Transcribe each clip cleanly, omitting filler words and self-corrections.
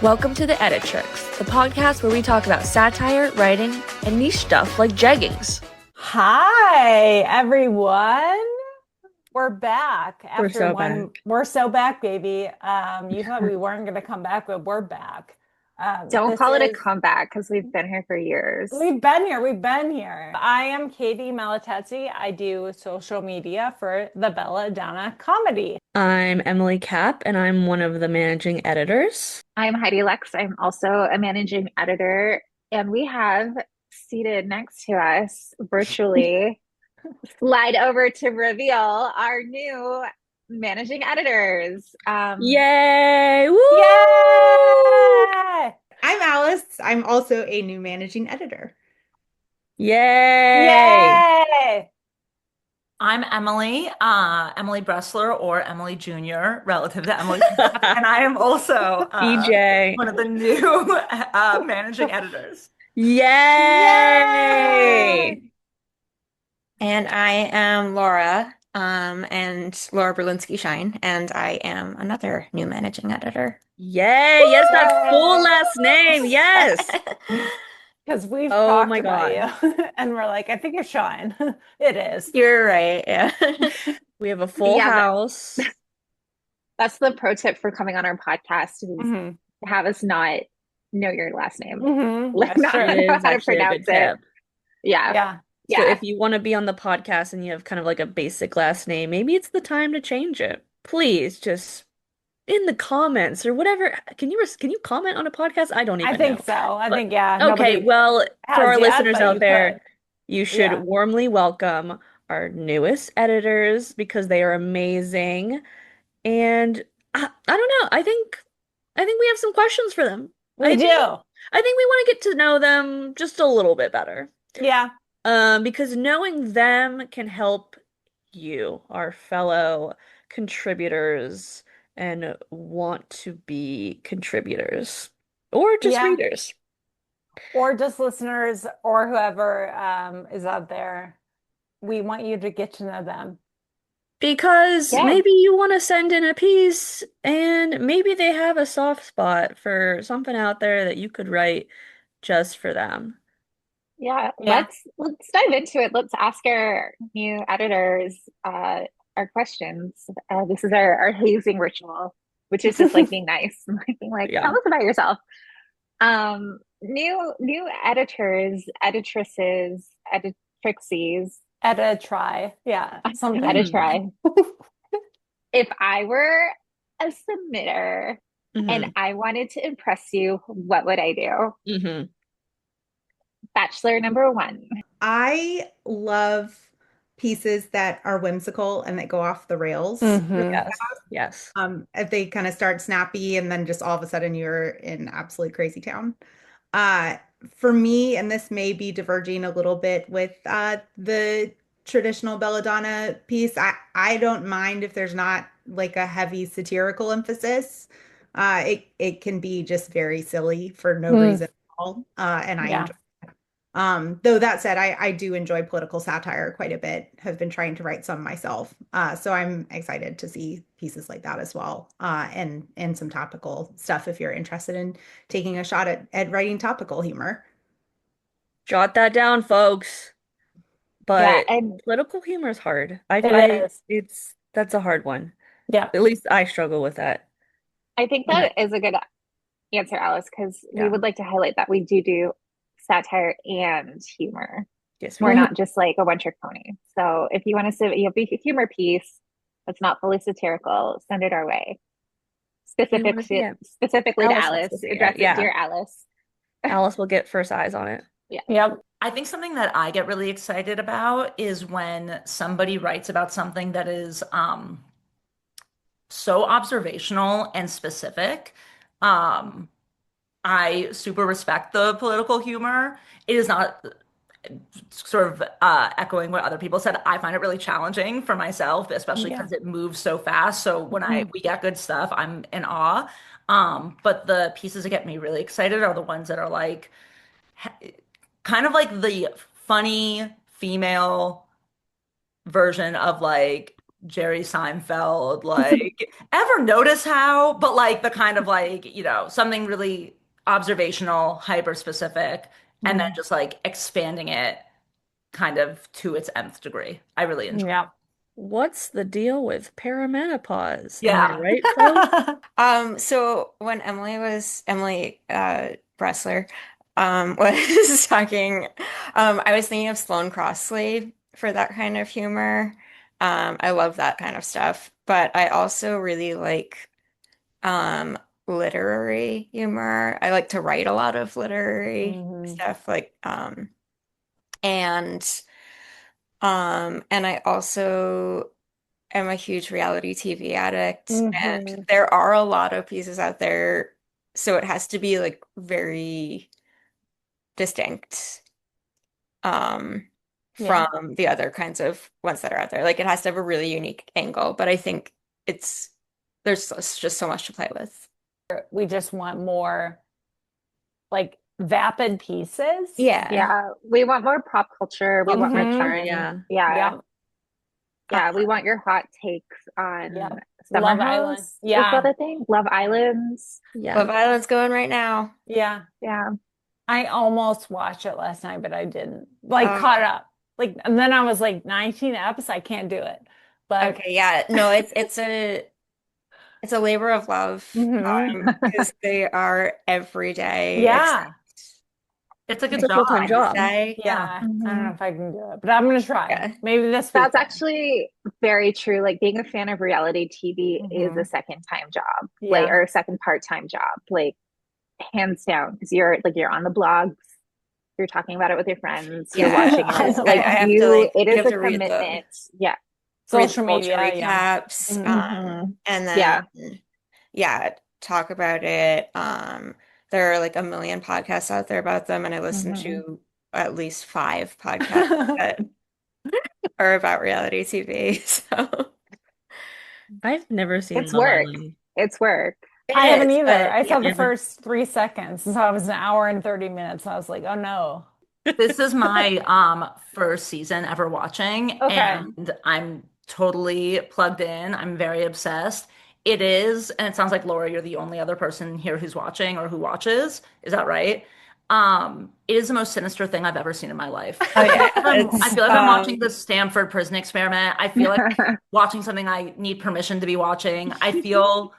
Welcome to the Editrix, the podcast where we talk about satire, writing, and niche stuff like jeggings. Hi, everyone. We're back We're after so one. back. We're so back, baby. You thought we weren't going to come back, but we're back. Don't This call it a is, comeback because we've been here for years. we've been here. We've been here. I am Katy Maiolatesi. I do social media for the Belladonna Comedy. I'm Emily Kapp, and I'm one of the managing editors. I'm Heidi Lex. I'm also a managing editor, and we have seated next to us virtually, slide over to reveal our new managing editors. Yay! Woo! Yay! I'm Alice. I'm also a new managing editor. Yay! Yay! I'm Emily, Emily Bressler or Emily Jr., relative to Emily. And I am also EJ. one of the new managing editors. Yay! And I am Laura, and Laura Berlinsky-Schine, and I am another new managing editor. Yay! Yes, that full last name. Yes. Because we've Oh talked my about God. you, and we're like, I think it's Shine. It is. You're right, yeah. We have a full Yeah, house. that's the pro tip for coming on our podcast is Mhm. have us not know your last name, That's not true. That know is how to actually a pronounce good it. tip. Yeah, Yeah. So yeah. if you want to be on the podcast and you have kind of like a basic last name, maybe it's the time to change it. Please just in the comments or whatever. Can you comment on a podcast? I don't I even think know. so. I But think, yeah, okay, nobody well, for has our yet, listeners but out you there, could. you should Yeah. warmly welcome our newest editors because they are amazing. And I don't know. I think we have some questions for them. We do. I think we want to get to know them just a little bit better. Yeah. Because knowing them can help you, our fellow contributors, and want to be contributors or just Yeah. readers. Or just listeners or whoever is out there. We want you to get to know them. Because Yeah. maybe you want to send in a piece and maybe they have a soft spot for something out there that you could write just for them. Yeah, Yeah. let's dive into it. Let's ask our new editors our questions. This is our hazing ritual, which is just like being nice and like being like, Yeah. tell us about yourself. New editors, editrices, editrices, Try. Yeah. Something. editry. If I were a submitter and Hmm. I wanted to impress you, what would I do? Hmm. Bachelor number one. I love pieces that are whimsical and that go off the rails. Mhm. Yes. Yes. If they kind of start snappy and then just all of a sudden you're in absolute crazy town. Uh, for me, and this may be diverging a little bit with the traditional belladonna piece, I don't mind if there's not like a heavy satirical emphasis. It can be just very silly for no Mm. reason at all. And I Yeah. enjoy. Though that said, I do enjoy political satire quite a bit. Have been trying to write some myself. So I'm excited to see pieces like that as well. And some topical stuff if you're interested in taking a shot at writing topical humor. Jot that down, folks. Yeah, But and political humor is hard. It is. That's a hard one. Yeah. At least I struggle with that. I think Yeah. that is a good answer, Alice, because we Yeah. would like to highlight that we do satire and humor. Yes, We're we not just like a one-trick pony. So if you want to submit a humor piece that's not fully satirical, send it our way. we want to see it. Specifically to Alice wants to Alice. see it. Address it, Yeah. dear Alice. Alice will get first eyes on it. Yeah. Yep. I think something that I get really excited about is when somebody writes about something that is so observational and specific. Um, I super respect the political humor. It is not sort of echoing what other people said. I find it really challenging for myself, especially Yeah. because it moves so fast. So when Mhm. we get good stuff, I'm in awe. But the pieces that get me really excited are the ones that are like kind of like the funny female version of like Jerry Seinfeld, like ever notice how, but like the kind of like, something really observational, hyper specific, and then Mhm. just like expanding it kind of to its nth degree. I really enjoy. Yeah. What's the deal with perimenopause? Am I Yeah. right, folks? So when Emily Bressler was talking, I was thinking of Sloane Crosley for that kind of humor. I love that kind of stuff, but I also really like um literary humor. I like to write a lot of literary Hmm. stuff, like and and I also am a huge reality TV addict, and Hmm. there are a lot of pieces out there, so it has to be like very distinct Yeah. from the other kinds of ones that are out there. Like it has to have a really unique angle, but I think it's there's just so much to play with. We just want more like vapid pieces. Yeah. Yeah, we want more pop culture. We Pop want more Hmm. culture, fun. yeah. Yeah. Yeah. Yeah, we want your hot takes Yeah. on Summer Love Island. House. Is that Yeah. a thing? Love Islands. Yeah. Love Island's going right now. Yeah. Yeah. I almost watched it last night, but I didn't. Like Um, caught up. Like and then I was like 19 eps. I can't do it. But okay, yeah. No, it's a labor of love mhm. because they are every day except Yeah. It's a It's good a job. full-time job. Wednesday. Yeah. Yeah. I don't know Mhm. if I can do it, but I'm gonna try. Yeah. Maybe this That's weekend. actually very true. Like being a fan of reality TV is a Hmm. second time job, like Yeah. or a second part-time job, like hands down. Because you're on the blogs, you're talking about it with your friends, you're Yeah. watching On it. the I Like blog. have to like it you is have a to read the commitment. Yeah. read Social culture media, yeah. recaps, Hmm. and then Yeah. yeah, talk about it. There are like a million podcasts out there about them, and I listen Hmm. to at least five podcasts that are about reality TV. So I've never seen It's Love work. Island. It's work. it I haven't is, either. but I yeah. saw the Damn it. first 3 seconds, so I was an hour and 30 minutes. And I was like, oh no. This is my first season ever watching, Okay. and I'm totally plugged in. I'm very obsessed. It is, and it sounds like Laura, you're the only other person here who's watching or who watches. Is that right? It is the most sinister thing I've ever seen in my life. Oh yeah, I it's feel like I'm watching the Stanford prison experiment. I feel like watching something I need permission to be watching. I feel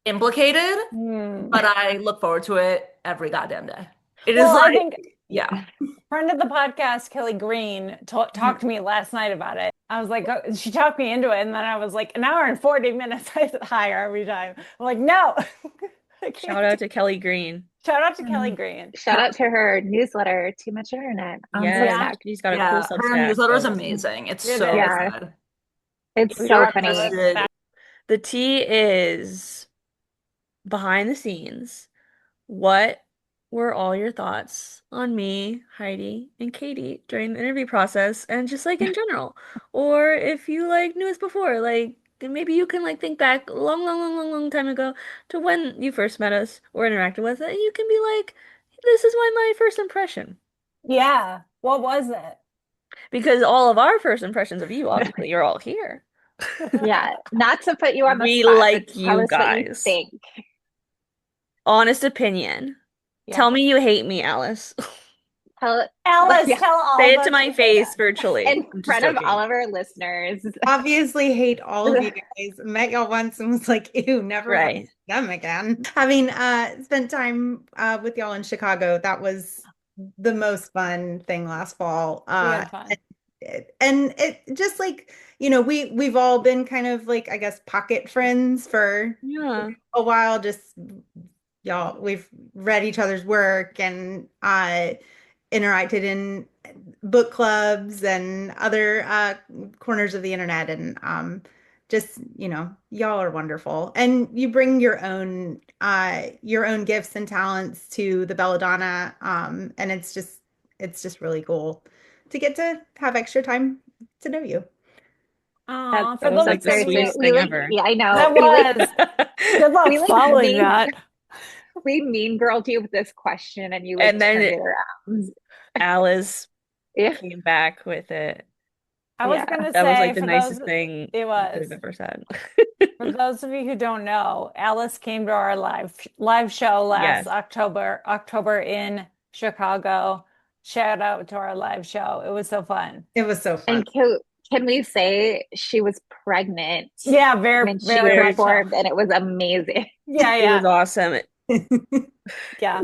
implicated, Hmm. but I look forward to it every goddamn day. It is Well, I like, think yeah. friend of the podcast, Kelly Green, talked to me last night about it. I was like, oh, she talked me into it, and then I was like, an hour and 40 minutes higher every time. I'm like, no, I Shout can't do out it. to Kelly Green. Shout out to Kelly Green. Shout out to her newsletter, Too Much Internet on Yes, Yeah, Substack. she's got a cool Yeah, her Substack, newsletter is folks. amazing. It's it so is. Yeah, good. it's We so got funny. Interested. The tea is behind the scenes. What were all your thoughts on me, Heidi, and Katie during the interview process and just like in general? Or if you like knew us before, like maybe you can like think back a long time ago to when you first met us or interacted with it, and you can be like, this is my first impression. Yeah. What was it? Because all of our first impressions of you, obviously, you're all here. Yeah, not to put you on the We spot, but like tell you us what you guys. think. Honest opinion. Yeah. Tell me you hate me, Alice. Tell, Alice, yeah, tell all Say of it to us my you hate face us. virtually. in I'm just front of all joking. of our listeners. Obviously hate all of you guys. Met y'all once and was like, ew, never want to Right. see them again. Having spent time with y'all in Chicago, that was the most fun thing last fall. We had fun. And it just like, we've all been kind of like, I guess, pocket friends for Yeah. a while. Just y'all, we've read each other's work and interacted in book clubs and other corners of the internet. And just, y'all are wonderful. And you bring your own gifts and talents to the Belladonna. And it's just really cool to get to have extra time to know you. Aw, for That was like those the of Very sweet. sweetest you, We thing like, ever. yeah, I know. that was good luck We like following mean, that. we mean girled you with this question, and you like And then turned it around. Alice Yeah, came back with it. I was Yeah. gonna That was say like the for those, nicest thing it you could have was. ever said. For those of you who don't know, Alice came to our live show last Yes. October in Chicago. Shout out to our live show. It was so fun. It was so fun. And can we say she was pregnant Yeah, very, when she very Very, much so. performed and it was amazing. Yeah, it was yeah, awesome. yeah.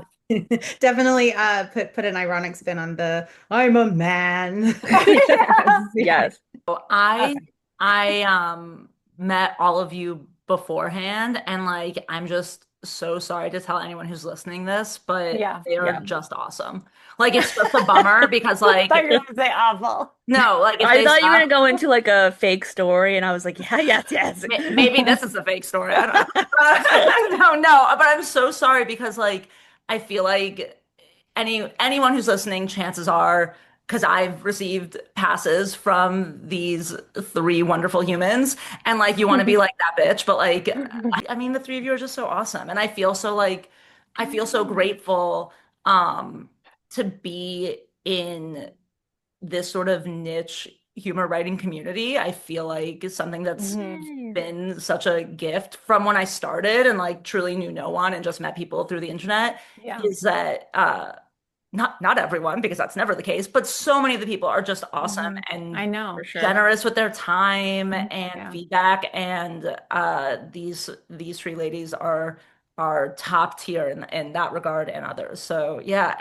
Definitely put an ironic spin on the I'm a man. Yes. Yeah. Yes. So Okay. I met all of you beforehand, and like I'm just so sorry to tell anyone who's listening this, but Yeah. they are Yeah. just awesome. Like it's just a bummer because like Thought you were gonna say awful. no, like if I they thought you were gonna suck, go into like a fake story, and I was like, yeah, yes, yes. maybe this is a fake story. I don't know. No, no, but I'm so sorry because like I feel like anyone who's listening, chances are, because I've received passes from these three wonderful humans, and like you want to be like that bitch, but like I mean, the three of you are just so awesome, and I feel so like I feel so grateful to be in this sort of niche humor writing community. I feel like is something that's Mhm. been such a gift from when I started and like truly knew no one and just met people through the internet Yeah. is that not everyone because that's never the case, but so many of the people are just awesome I and know. For sure. generous with their time and Yeah. feedback and these three ladies are top tier in that regard and others. So yeah,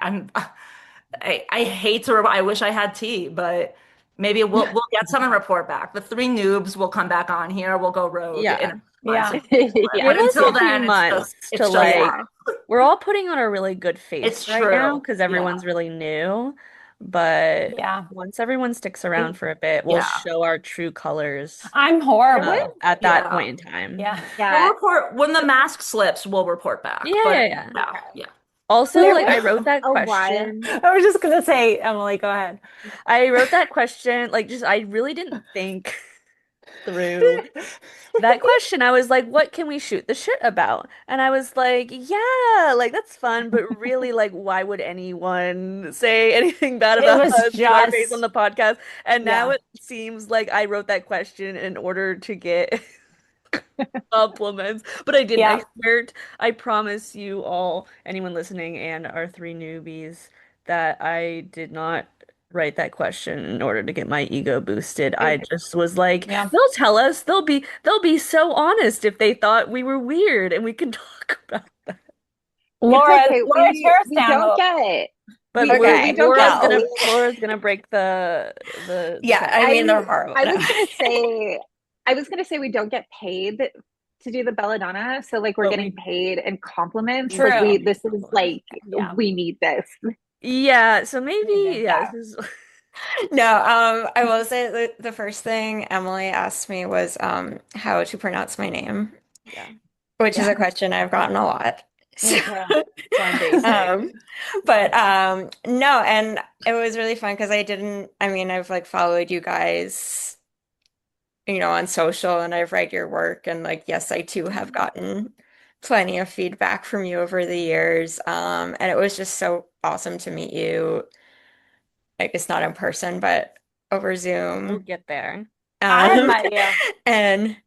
I hate to I wish I had tea, but maybe we'll get some and report back. The three noobs will come back on here. We'll go rogue in Yeah. a months Yeah. and days. Yeah. But Give us until a few then, months to it's just like, Yeah. we're all putting on a really good face it's right now true. because Yeah. everyone's really new. But Yeah. once everyone sticks around And for a bit, we'll yeah. show our true colors I'm I would. horrible. at that Yeah. point in time. Yeah. We'll Yeah. report when the mask slips, we'll report Yeah, back. But yeah, yeah. yeah, yeah. Also, There like I was wrote that a while. question. I was just gonna say, Emily, go ahead. I wrote that question, like just I really didn't think through that question. I was like, what can we shoot the shit about? And I was like, yeah, like that's fun, but really, like, why would anyone say anything bad It about was us to our face on just, the podcast? And now yeah. it seems like I wrote that question in order to get compliments, but I didn't. I Yeah. swear, I promise you all, anyone listening, and our three newbies, that I did not write that question in order to get my ego boosted. I just was like, Yeah. they'll tell us. They'll be so honest if they thought we were weird, and we can talk about that. It's okay. Laura's first We don't download. get But we Okay, don't get well, Laura's gonna break the yeah, I silence. mean, they're horrible. I No. was gonna say we don't get paid to do the belladonna. So like we're But getting paid in compliments. Like True. this is like Yeah. we need this. yeah, so maybe Okay. yeah, this is No, I will say the first thing Emily asked me was how to pronounce my name, yeah, which is Yeah. a question I've gotten a lot. So, Me too. fun basic. um, but no, and it was really fun because I mean, I've like followed you guys, on social and I've read your work and like, yes, I too have gotten plenty of feedback from you over the years. And it was just so awesome to meet you. Like it's not in person, but over We'll Zoom. get there. I've Um, met you. and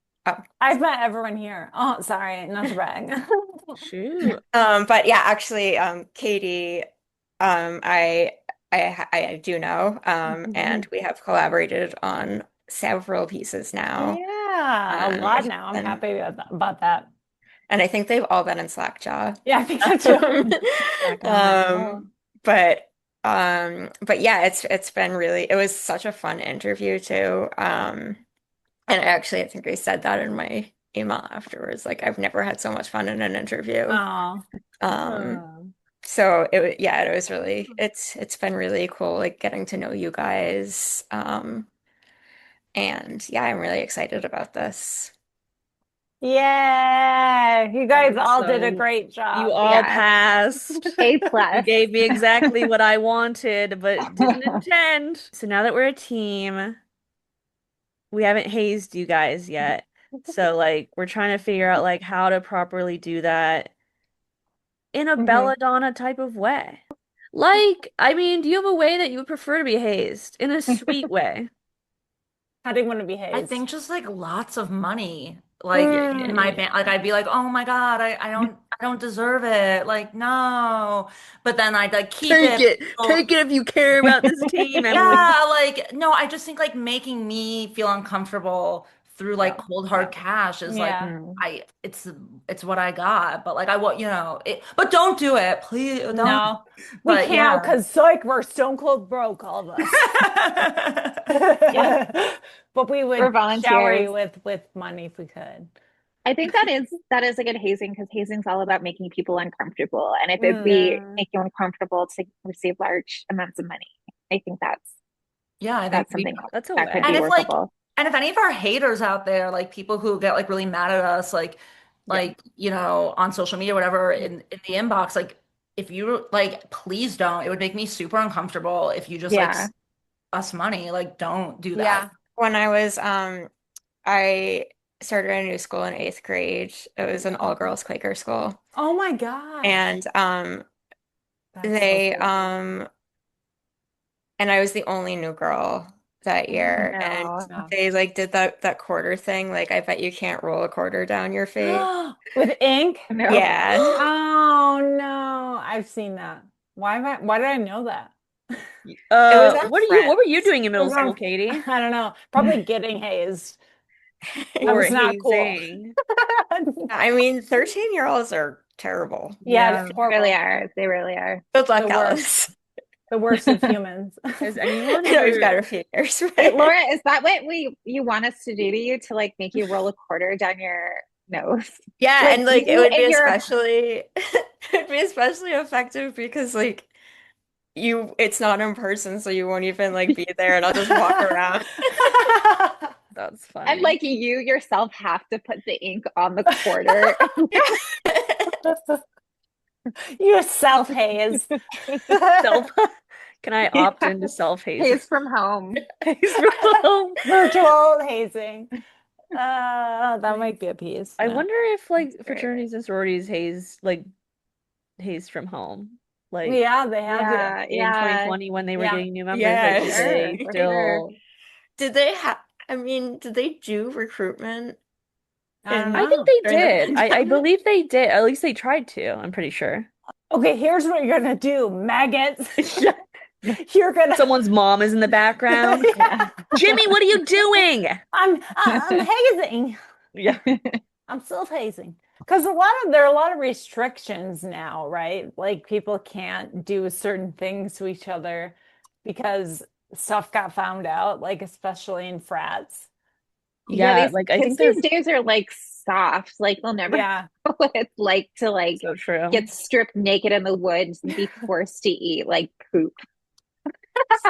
I've met everyone here. Oh, sorry, not to brag. Shoot. but yeah, actually, Katy, I do know, and we have collaborated on several pieces now. Yeah, a lot now. I'm And, happy about that. and I think they've all been in Slackjaw. Yeah, I think so too. Back on that roll. But but yeah, it's been really it was such a fun interview too. And actually I think I said that in my email afterwards. Like I've never had so much fun in an interview. Oh, Um Oh. so it was really it's been really cool like getting to know you guys. And yeah, I'm really excited about this. yeah. You guys all did a So great you job. all Yeah. passed. A You plus. gave me exactly what I wanted, but didn't intend. So now that we're a team, we haven't hazed you guys yet. So like we're trying to figure out like how to properly do that in a Mhm. belladonna type of way. Like, I mean, do you have a way that you would prefer to be hazed in a sweet way? How do you want to be I hazed? think just like lots of money. Like in my Mm, band, like I'd be like, oh my God, I don't deserve it. Like, no. But then I'd like keep Take it. it. Take it if you care about this team, Emily. Yeah, like no, I just think like making me feel uncomfortable through like Yeah. cold Yeah. hard cash is like yeah. Mm. it's what I got. But like I want, but don't do it. Please don't. No, we But can't yeah. because psych, we're stone cold broke, all of us. Yeah, But we we're would shower volunteers. you with money if we could. I think that is a good hazing because hazing's all about making people uncomfortable. And if we Mm, make you uncomfortable to receive large amounts of money, I think Yeah, I think that's something That's a that could and be win. if like workable. and if any of our haters out there, like people who get like really mad at us, Yeah. on social media, whatever, in the inbox, like if you like, please don't. It would make me super uncomfortable if you just like Yeah. us money. Like, don't do that. yeah. When I started a new school in eighth grade. It was an all-girls Quaker school. Oh my gosh. And That's so they cool. and I was the only new girl that year. And No. No. they like did that quarter thing. Like, I bet you can't roll a quarter down your face. With ink? No. Yeah. Oh no, I've seen that. Why did I know that? It was on What were you Friends. doing in It middle was school, on, Katie? I don't know, probably getting hazed. That Or was not cool. hazing? I mean, 13-year-olds are terrible. Yeah, Yeah. it's They really horrible. are. They really are. Good luck, The worst. Alice. The worst of humans. Has anyone I know we've ever? got a few years, Wait, right? Laura, is that what you want us to do to you to like make you roll a quarter down your nose? Yeah, Like and like it you would be and your especially effective because like it's not in person, so you won't even like be there and I'll just walk around. That's and funny. like you yourself have to put the ink on the quarter. You self-haze. Self. Can I opt Yeah. into self hazing? Haze from home. Virtual hazing. That might be a piece. I Yeah. wonder if That's like great. fraternities and sororities haze from home. Like Yeah, they have to. Yeah, in yeah, 2020 when they were Yeah. getting new members, like for did Yes. sure, they for sure. still Did they have, I mean, did they do recruitment I don't I in think know. they during the did. I pandemic? believe they did. At least they tried to, I'm pretty sure. Okay, here's what you're gonna do, maggots. Yeah. You're gonna Someone's mom is in the background. Yeah. Jimmy, what are you doing? I'm hazing. Yeah. I'm self-hazing. Because there are a lot of restrictions now, right? Like people can't do certain things to each other because stuff got found out, like especially in frats. Yeah, Yeah, these like I kids think they're these days are like soft. Like they'll never Yeah. know what it's like to like so true. get stripped naked in the woods and be forced to eat like poop.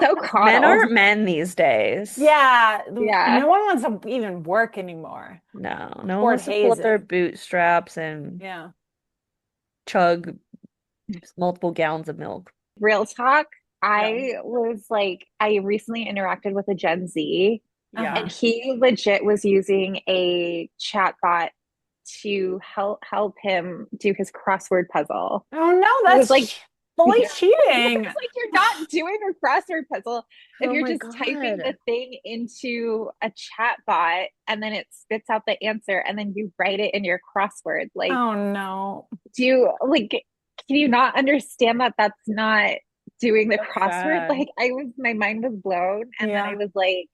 So Men coddled. aren't men these days. Yeah. Yeah. No one wants to even work anymore. No one Or wants to pull up their hazing. bootstraps and Yeah. chug multiple gallons of milk. Real talk. Yeah. I recently interacted with a Gen Z Yeah. Uh-huh. and he legit was using a chat bot to help him do his crossword puzzle. Oh no, It was that's like fully it's cheating. like you're not doing a crossword puzzle if Oh you're my just typing the God. thing into a chat bot and then it spits out the answer and then you write it in your crossword. Like, Oh no. do you like can you not understand that that's not doing the So crossword? sad. Like my mind was blown and then I Yeah. was like,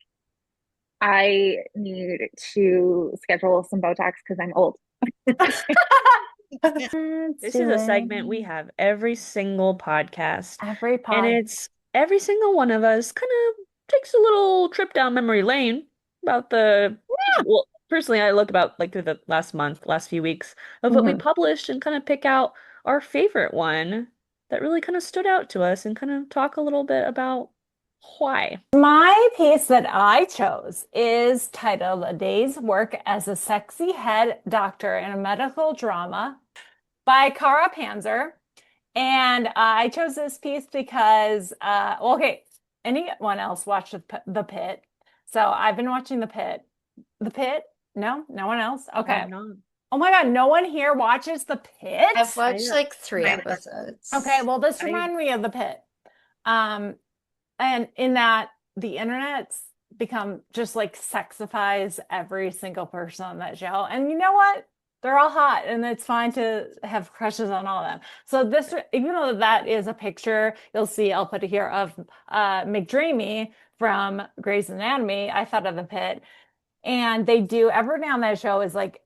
I need to schedule some Botox because I'm old. This is a segment we have every single podcast, Every and pod. it's every single one of us kind of takes a little trip down memory lane about well, personally, I look about like through the last few weeks of what we Mhm. published and kind of pick out our favorite one that really kind of stood out to us and kind of talk a little bit about why. My piece that I chose is titled A Day's Work as a Sexy Head Doctor in a Medical Drama by Kara Panzer. And I chose this piece because, well, okay, anyone else watch The Pit? So I've been watching The Pit. The Pit? No? No one else? I Okay. have not. Oh my God, no one here watches The Pit? I've watched like 3 I- episodes. Okay, well, this I reminded me of The Pit. And in that the internet's become just like sexifies every single person on that show. And you know what? They're all hot and it's fine to have crushes on all of them. So this, even though that is a picture, you'll see, I'll put it here of McDreamy from Grey's Anatomy, I thought of the pit. And they do everyone on that show is like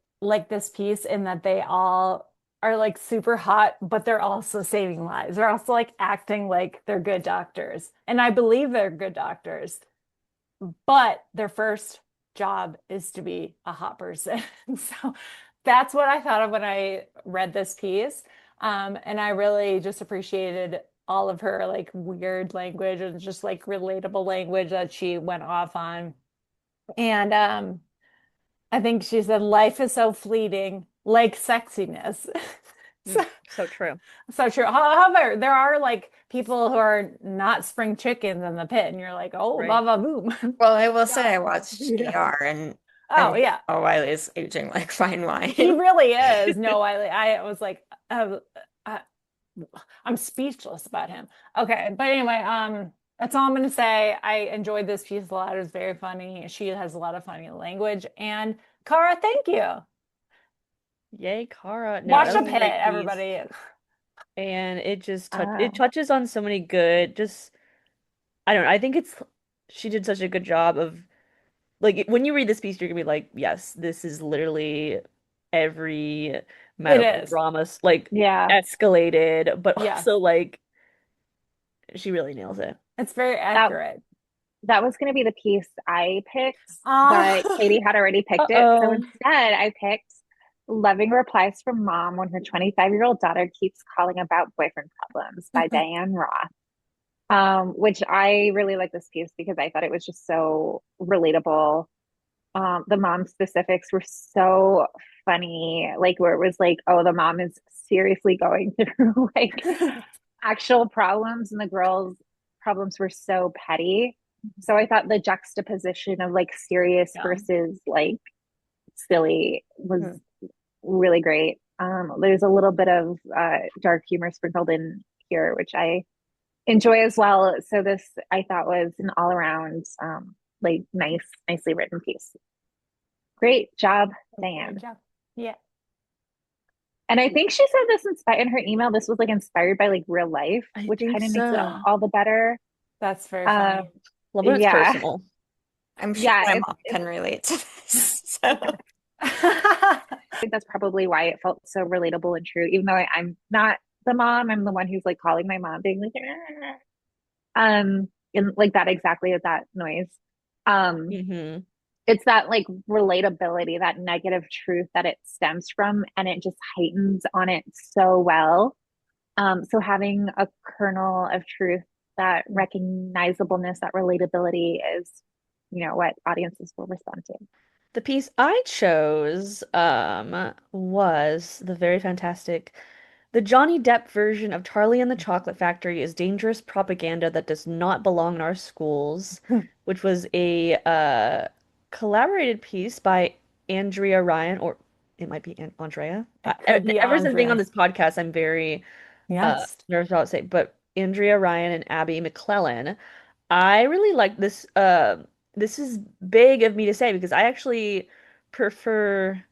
this piece in that they all are like super hot, but they're also saving lives. They're also like acting like they're good doctors. And I believe they're good doctors, but their first job is to be a hot person. So that's what I thought of when I read this piece. And I really just appreciated all of her like weird language and just like relatable language that she went off on. And I think she said, life is so fleeting, like sexiness. So, So true. so true. However, there are like people who are not spring chickens in the pit, and you're like, oh, Right. baba boom. Well, I will say I watched Yeah. ER and Oh, yeah. Wiley is aging like fine He wine. really is. No, I was like, uh, I'm speechless about him. Okay, but anyway, that's all I'm gonna say. I enjoyed this piece a lot. It was very funny. She has a lot of funny language. And Cara, thank you. Yay, Kara. No, Watch that the was a pit, great piece. everybody. And Uh, it touches on so many good, just I don't know. I think it's she did such a good job of like when you read this piece, you're gonna be like, yes, this is literally every It medical is. drama like yeah, escalated, but Yes. also like she really nails it. It's very that accurate. that was going to be the piece I picked, but Ah, Katie had already picked it. So Uh-oh. instead, I picked Loving Replies from Mom when her 25-year-old daughter keeps calling about boyfriend problems by Diane Roth. Which I really like this piece because I thought it was just so relatable. The mom specifics were so funny, like where it was like, oh, the mom is seriously going through like actual problems, and the girls' problems were so petty. So I thought the juxtaposition of like serious yeah. versus like silly was Mhm. really great. There's a little bit of dark humor sprinkled in here, which I enjoy as well. So this I thought was an all around like nicely written piece. Great job, Great Diane. job. Yeah. And I think she said this in her email. This was like inspired by like real life, I which think kind of makes it so. all the better. That's very Um, funny. Love when it's yeah, personal. I'm sure yeah. my mom can relate to this. So I think that's probably why it felt so relatable and true. Even though I'm not the mom, I'm the one who's like calling my mom, being like, and like that exactly at that noise. Um, Hmm. it's that like relatability, that negative truth that it stems from, and it just heightens on it so well. So having a kernel of truth, that recognizableness, that relatability is, what audiences will respond to. The piece I chose was the very fantastic The Johnny Depp version of Charlie and the Chocolate Factory is dangerous propaganda that does not belong in our schools, which was a collaborated piece by Andrea Ryan, or it might be Andrea. It could be Ever since being on Andrea. this podcast, I'm very Yes. nervous about to say, but Andrea Ryan and Abby McClellan. I really like this. This is big of me to say because I actually prefer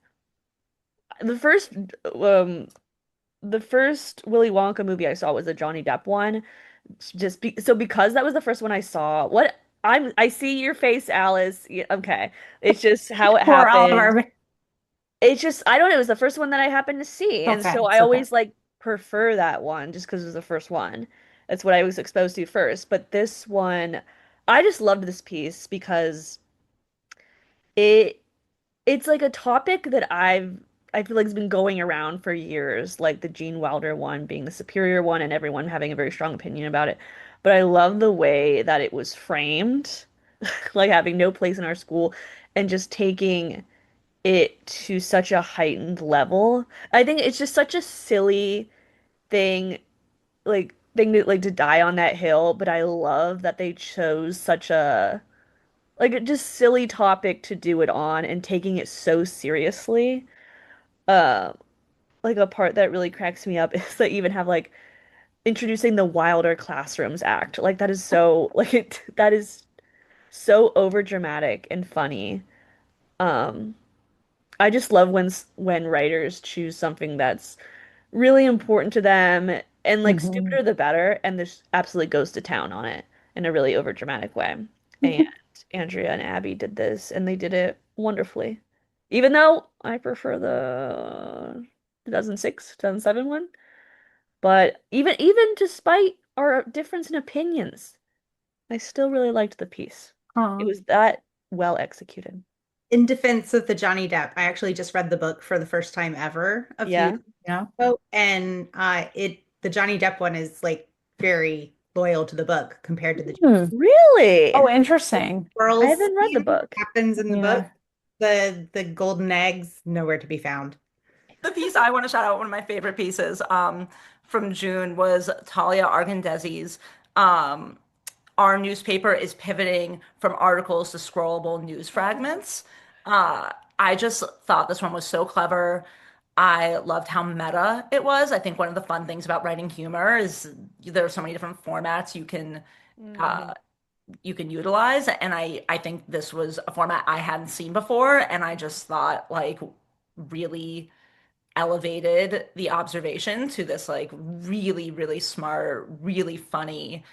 the first um the first Willy Wonka movie I saw was the Johnny Depp one. So because that was the first one I saw. I see your face, Alice. Yeah, okay, it's just how it Poor happened. Oliver. It's just I don't know. It was the first one that I happened to see, So and so fair. I So fair. always like prefer that one just because it was the first one. That's what I was exposed to first. But this one, I just loved this piece because it it's like a topic that I feel like has been going around for years, like the Gene Wilder one being the superior one and everyone having a very strong opinion about it. But I love the way that it was framed, like having no place in our school and just taking it to such a heightened level. I think it's just such a silly thing, thing to die on that hill, but I love that they chose such a like a just silly topic to do it on and taking it so seriously. Uh, like a part that really cracks me up is they even have like introducing the Wilder Classrooms Act. Like that is so like it that is so over dramatic and funny. Um, I just love when writers choose something that's really important to them and like Hmm. stupider the better, and this absolutely goes to town on it in a really over dramatic way. And Andrea and Abby did this, and they did it wonderfully. Even though I prefer the 2006, 2007 one, but even despite our difference in opinions, I still really liked the piece. It Oh. was that well executed. In defense of the Johnny Depp, I actually just read the book for the first time ever a few Yeah. days ago, and the Johnny Depp one is like very loyal to the book compared to the Hmm. Really? Oh, the interesting. I swirls haven't read the scene that book. happens in the book. Yeah. The golden eggs nowhere to be found. The piece I want to shout out, one of my favorite pieces from June was Talia Argandesi's Our Newspaper is Pivoting from Articles to Scrollable News Fragments. I just thought this one was so clever. I loved how meta it was. I think one of the fun things about writing humor is there are so many different formats Mhm. uh, you can utilize, and I think this was a format I hadn't seen before, and I just thought like really elevated the observation to this like really, really smart, really funny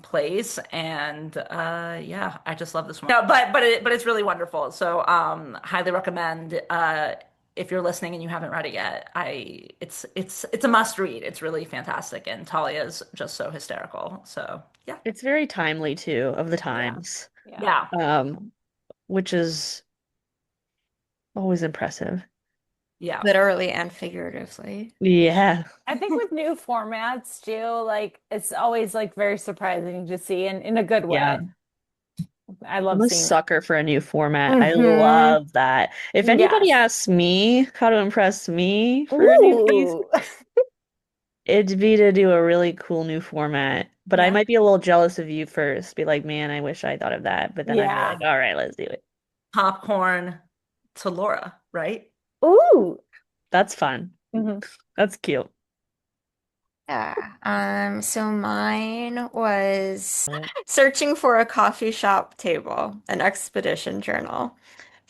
place. And yeah, I just love this one. No, but it's really wonderful. So highly recommend if you're listening and you haven't read it yet. It's a must read. It's really fantastic, and Talia's just so hysterical. So yeah. It's very timely too of the Yeah. times, Yeah. Yeah. um, which is always impressive. Yeah. Literally and figuratively. Yeah. I think with new formats too, like it's always like very surprising to see and in a good Yeah. way. I I'm love a seeing that. sucker for a new format. I Hmm. love that. If anybody Yes. asks me how to impress me for a new piece, Ooh. it'd be to do a really cool new format. But I Yeah. might be a little jealous of you first. Be like, man, I wish I thought of that. But then I'd be like, Yeah. all right, let's do it. Popcorn to Laura, right? Ooh. That's fun. Hmm. That's cute. Yeah. So mine was Searching for a Coffee Shop Table, an Expedition Journal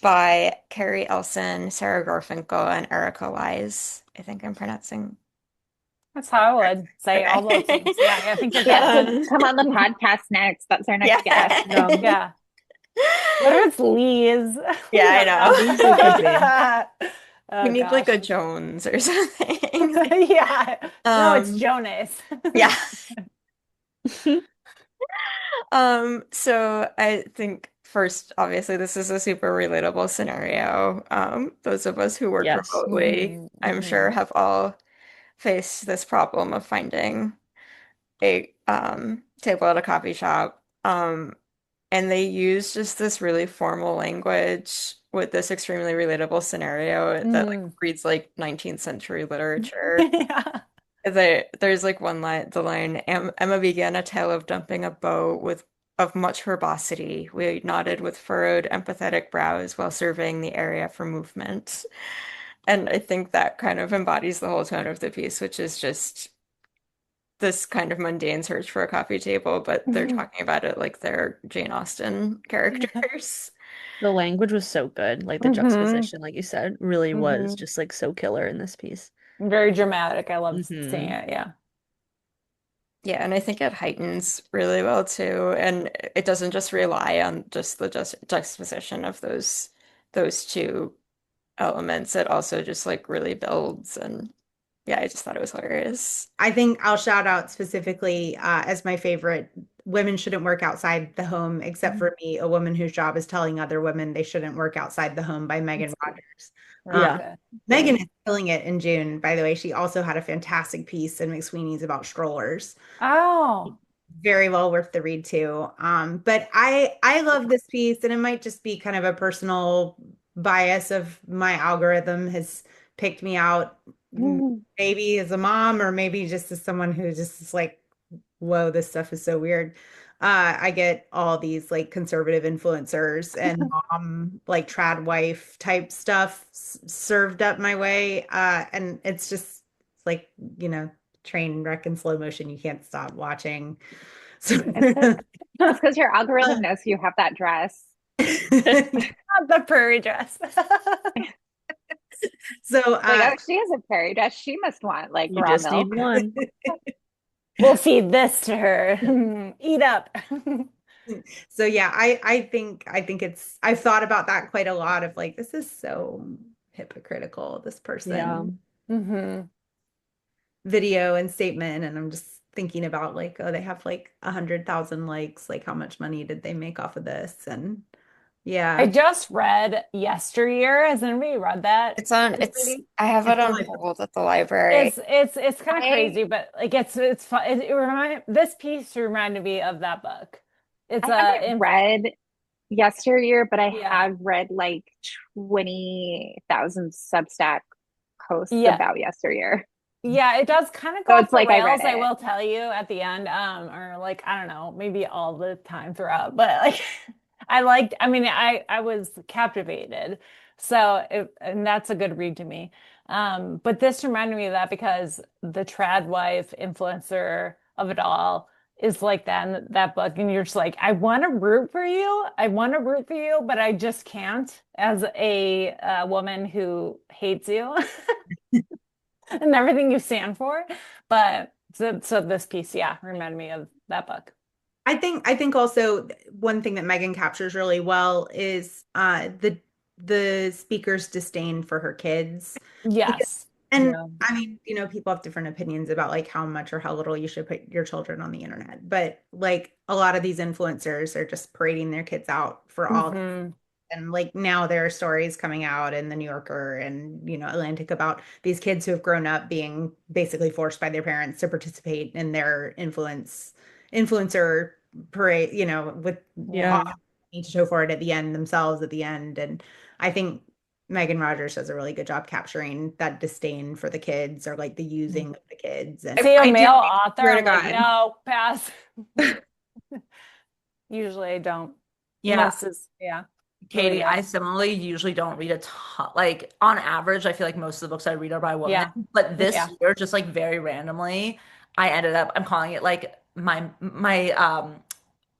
by Carrie Elson, Sarah Garfinkel, and Erica Wise. I think I'm pronouncing That's how I would say all those okay. names. Yeah, I think you're Yes, good. come on the podcast next. That's our next guest. Yeah. Yeah. What if it's Lee's? Yeah, We I don't know. These it could be. know. We Oh need like gosh. a Jones or something. Yeah. No, it's Um, Jonas. yeah. So I think first, obviously, this is a super relatable scenario. Those of us who work Yes. remotely, Hmm. I'm sure, Hmm. have all faced this problem of finding a table at a coffee shop. And they use just this really formal language with this extremely relatable scenario that like Mm. reads like 19th century literature. Yeah. There's like one line, the line, Emma began a tale of dumping a bow with of much verbosity. We nodded with furrowed, empathetic brows while surveying the area for movement. And I think that kind of embodies the whole tone of the piece, which is just this kind of mundane search for a coffee table, but they're talking about it like they're Jane Austen characters. The language was so good. Like the Hmm. juxtaposition, like you said, really was Hmm. just like so killer in this piece. Very dramatic. I love seeing Hmm. it. Yeah. Yeah, and I think it heightens really well too, and it doesn't just rely on just the juxtaposition of those two elements. It also just like really builds, and yeah, I just thought it was hilarious. I think I'll shout out specifically as my favorite. Women shouldn't work outside the home, except for me, a woman whose job is telling other women they shouldn't work outside the home by Megan That's good. Rogers. Very Um, Yeah. good. Megan is killing it in June, by the way. She also had a fantastic piece in McSweeney's about strollers. Oh. Very well worth the read too. But I love this piece, and it might just be kind of a personal bias of my algorithm has picked me out, Mhm. maybe as a mom, or maybe just as someone who just is like, whoa, this stuff is so weird. I get all these like conservative influencers and mom like trad wife type stuff served up my way. And it's just like, train wreck in slow motion. You can't stop watching. So It's because your algorithm knows you have that dress. The prairie dress. so Like, oh, she has a prairie dress. She must want like You raw just need milk. one. We'll feed this to her. Eat up. so yeah, I think it's I've thought about that quite a lot of like this is so hypocritical, this Yeah. person Hmm. video and statement, and I'm just thinking about like, oh, they have like 100,000 likes, like how much money did they make off of this? And I yeah. just read Yesteryear. Has anybody read that? I have it It's on like hold at the library. It's kind of I crazy, but like it's fun. This piece reminded me of that book. It's I haven't read Yesteryear, but I yeah, have read like 20,000 Substack posts yeah. about Yesteryear. Yeah, it does kind of go So off it's the like I read rails, I it. will tell you at the end, or like I don't know, maybe all the time throughout, but like I mean, I was captivated. And that's a good read to me. But this reminded me of that because the trad wife influencer of it all is like that in that book, and you're just like, I want to root for you, I want to root for you, but I just can't as a woman who hates you. And everything you stand for. But so this piece, yeah, reminded me of that book. I think also one thing that Megan captures really well is the speaker's disdain for her kids. Because, Yes. and Yeah. I mean, people have different opinions about like how much or how little you should put your children on the internet. But like a lot of these influencers are just parading their kids out for all. Hmm. And like now there are stories coming out in the New Yorker and Atlantic about these kids who have grown up being basically forced by their parents to participate in their influencer parade, with all Yeah. need to show for it at the end themselves at the end. And I think Megan Rogers does a really good job capturing that disdain for the kids or like the using of the kids. And See a I do, male I author, swear to I'm like, God. no, pass. Usually I don't. Yeah, Most is, yeah, really Katie, I good. similarly usually don't read a ton. Like on average, I feel like most of the books I read are by women. Yeah, But this yeah. year, just like very randomly, I'm calling it like my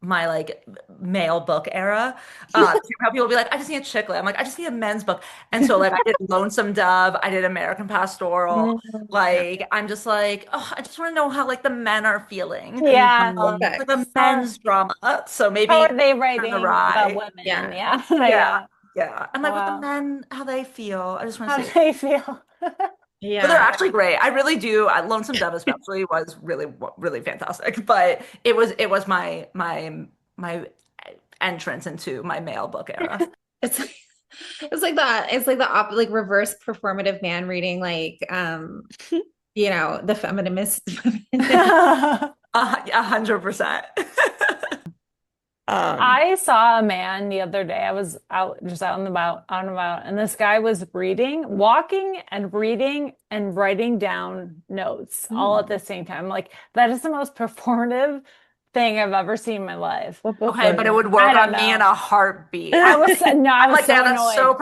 like male book era. How people be like, I just need a chick lit. I'm like, I just need a men's book. And so like I did Lonesome Dove, I did American Pastoral. Mm. Like I'm just like, oh, I just want to know how like the men are feeling. Yeah. Mhm. Like a How, men's drama. So how maybe are they on the writing about rye. women? Yeah. Yeah. Yeah. Yeah. Yeah. And like with the Wow. men, how they feel. I just want How to do say, they feel? but they're Yeah. actually great. I really do. Lonesome Dove especially was really, really fantastic. But it was my entrance into my male book era. It's like it's like the reverse performative man reading the feminist. 100%. I saw a man the other day. I was out and about, and this guy was walking and reading and writing down notes all at the same time. Like, that is the most performative thing I've ever seen in my life. What book Okay, was but it it? would I work don't on me in know. a heartbeat. I was no, I I'm was like, yeah, so that's so annoyed.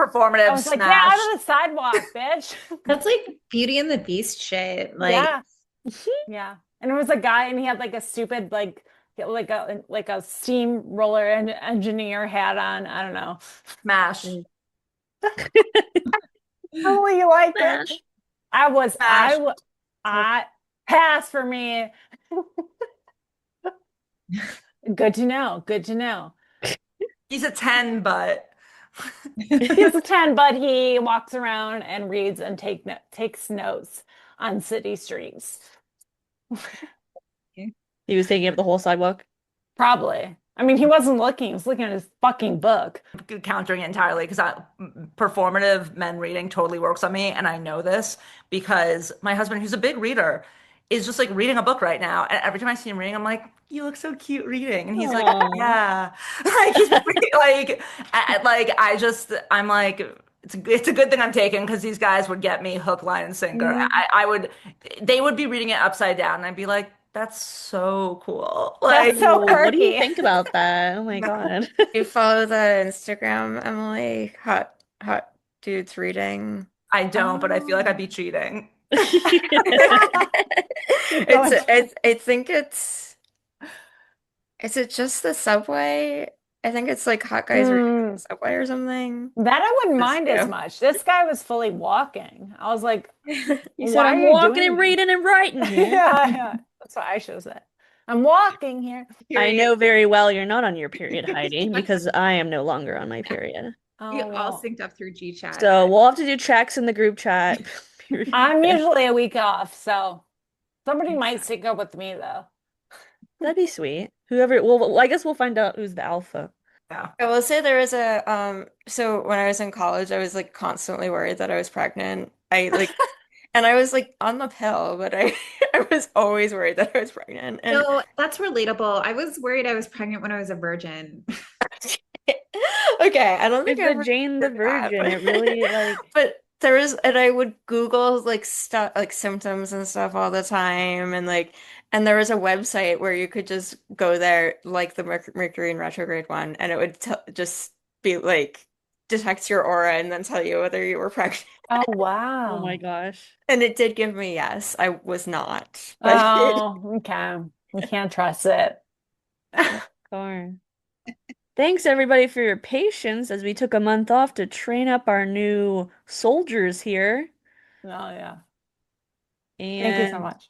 I performative. was like, get out Smash. of the sidewalk, bitch. That's like Beauty and the Beast shit. Like, Yeah, yeah. And it was a guy, and he had like a stupid like a steamroller and engineer hat on. I don't know. Smash. Oh, you liked it. Smash. I, Smash. I pass for me. Good to know. Good to know. He's a 10, but He's a 10, but he walks around and reads and takes notes on city streets. He was taking up the whole sidewalk. Probably. I mean, he wasn't looking. He was looking at his fucking book. countering it entirely because performative men reading totally works on me. And I know this because my husband, who's a big reader, is just like reading a book right now. And every time I see him reading, I'm like, you look so cute reading. And he's like, Aw. yeah. Like, he's really, I'm like, it's a good thing I'm taking because these guys would get me hook, line, and sinker. They would be reading it upside down. And I'd be like, that's so cool. That's Like, so Oh, what do you quirky. think about that? Oh my God. you follow the Instagram, Emily? Hot dudes reading. I don't, but I feel like I'd Oh. be cheating. It's I think it's Is it just the subway? I think it's like hot guys reading on the Mm, subway or something. that I wouldn't This mind as too. much. This guy was fully walking. I was like, You said why I'm are you walking doing and this? reading and writing here. Yeah, yeah. That's what I should have said. I'm walking here. I Period. know very well you're not on your period, Heidi, because I am no longer on my period. We Oh, all well. synced up through G chat. So we'll have to do checks in the group chat. I'm Period. usually a week off, so somebody might sync up with me though. That'd be sweet. Whoever, well, I guess we'll find out who's the alpha. Yeah. I will say there was a so when I was in college I was like constantly worried that I was pregnant. I like and I was like on the pill, but I I was always worried that I was pregnant. And No, that's relatable. I was worried I was pregnant when I was a virgin. okay, I don't think With I the ever Jane the did that, Virgin, it really like but there was, and I would Google like stuff, like symptoms and stuff all the time, and like, and there was a website where you could just go there, like the Mercury in retrograde one, and it would t just be like detect your aura and then tell you whether you were pregnant. Oh, oh my wow. gosh. And it did give me yes. I was not, but Oh, okay. We can't trust it. Darn. Thanks everybody for your patience as we took a month off to train up our new soldiers here. Oh, yeah. Thank you so And much.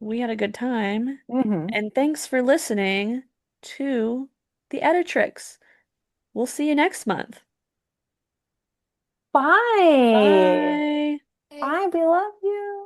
we had a good time. Hmm. And thanks for listening to the Editrix. We'll see you next month. Bye. Bye. Bye. We love you.